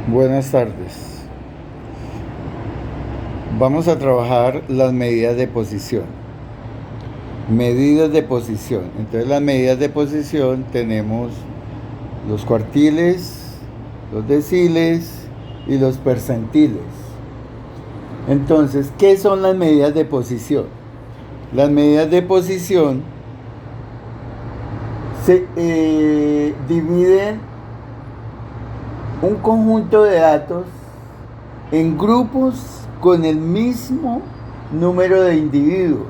Buenas tardes. Vamos a trabajar las medidas de posición. Medidas de posición. Entonces las medidas de posición tenemos los cuartiles, los deciles y los percentiles. Entonces, ¿qué son las medidas de posición? Las medidas de posición se dividen un conjunto de datos en grupos con el mismo número de individuos.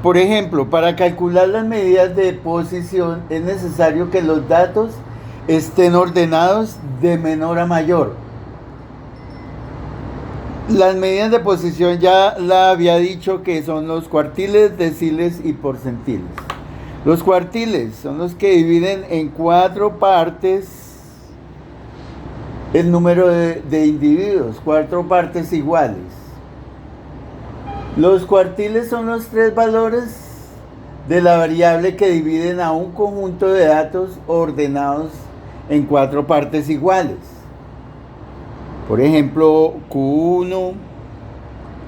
Por ejemplo, para calcular las medidas de posición es necesario que los datos estén ordenados de menor a mayor. Las medidas de posición ya la había dicho que son los cuartiles, deciles y percentiles. Los cuartiles son los que dividen en 4 partes el número de individuos, 4 partes iguales. Los cuartiles son los 3 valores de la variable que dividen a un conjunto de datos ordenados en 4 partes iguales. Por ejemplo, Q1,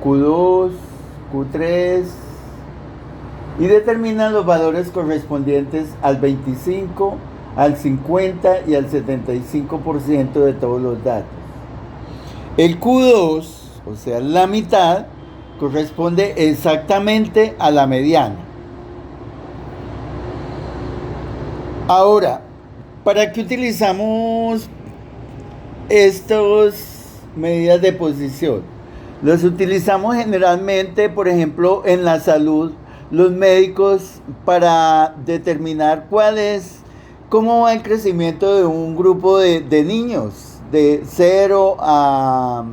Q2, Q3, y determinan los valores correspondientes al 25, al 50 y al 75% de todos los datos. El Q2, o sea, la mitad, corresponde exactamente a la mediana. Ahora, ¿para qué utilizamos estas medidas de posición? Las utilizamos generalmente, por ejemplo, en la salud, los médicos para determinar cómo va el crecimiento de un grupo de niños de 0 a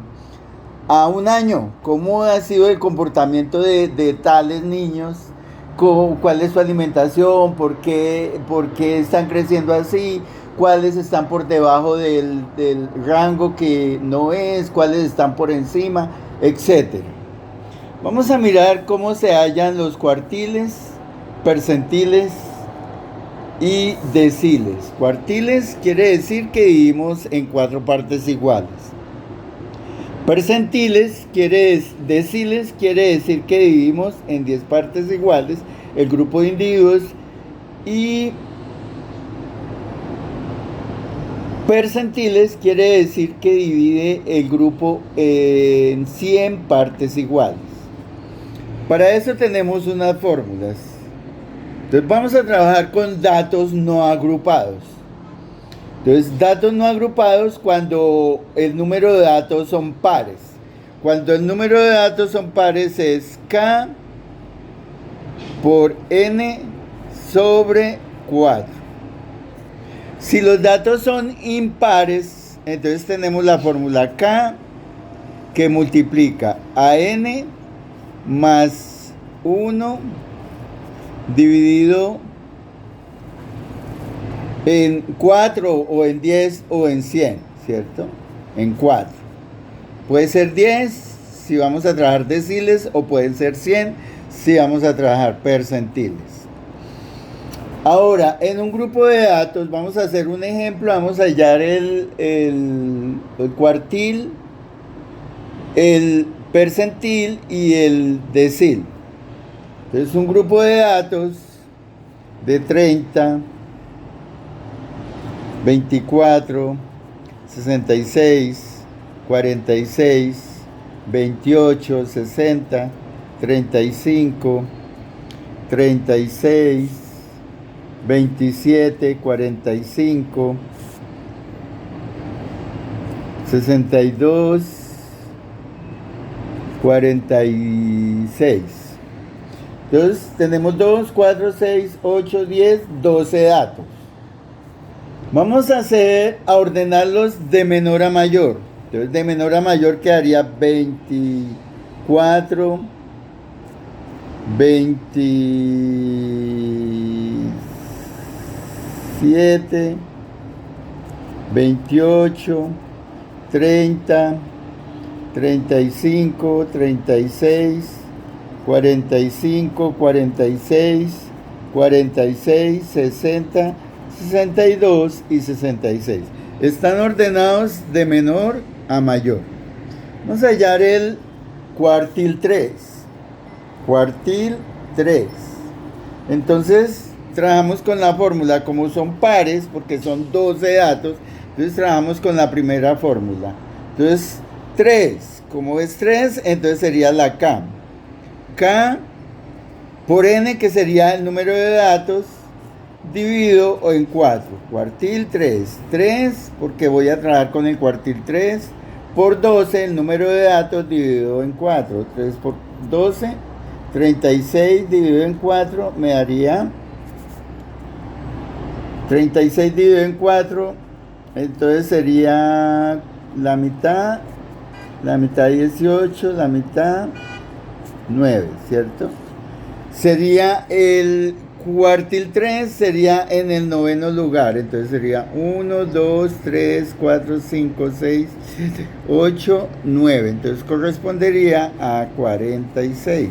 1 año, cómo ha sido el comportamiento de tales niños, cuál es su alimentación, por qué están creciendo así, cuáles están por debajo del rango que no es, cuáles están por encima, etc. Vamos a mirar cómo se hallan los cuartiles, percentiles y deciles. Cuartiles quiere decir que dividimos en 4 partes iguales. Percentiles deciles quiere decir que dividimos en 10 partes iguales el grupo de individuos, y percentiles quiere decir que divide el grupo en 100 partes iguales. Para eso tenemos unas fórmulas. Entonces vamos a trabajar con datos no agrupados. Entonces, datos no agrupados cuando el número de datos son pares. Cuando el número de datos son pares es K por N sobre 4. Si los datos son impares, entonces tenemos la fórmula K que multiplica a N más 1 dividido en 4 o en 10 o en 100, ¿cierto? En 4. Puede ser 10 si vamos a trabajar deciles, o pueden ser 100 si vamos a trabajar percentiles. Ahora, en un grupo de datos, vamos a hacer un ejemplo, vamos a hallar el cuartil, el percentil y el decil. Entonces, un grupo de datos de 30, 24, 66, 46, 28, 60, 35, 36, 27, 45, 62, 46. Entonces tenemos 2, 4, 6, 8, 10, 12 datos. Vamos a ordenarlos de menor a mayor. Entonces de menor a mayor quedaría 24, 27, 28, 30, 35, 36, 45, 46, 46, 60, 62 y 66. Están ordenados de menor a mayor. Vamos a hallar el cuartil 3. Cuartil 3. Entonces, trabajamos con la fórmula, como son pares, porque son 12 datos, entonces trabajamos con la primera fórmula. Entonces, 3, como es 3, entonces sería la K. K por N, que sería el número de datos, dividido en 4. Cuartil 3. 3, porque voy a trabajar con el cuartil 3, por 12, el número de datos dividido en 4. 3 por 12, 36 dividido en 4, me daría 36 dividido en 4, entonces sería la mitad 18, la mitad 9, ¿cierto? Sería el cuartil 3, sería en el noveno lugar, entonces sería 1, 2, 3, 4, 5, 6, 7, 8, 9, entonces correspondería a 46.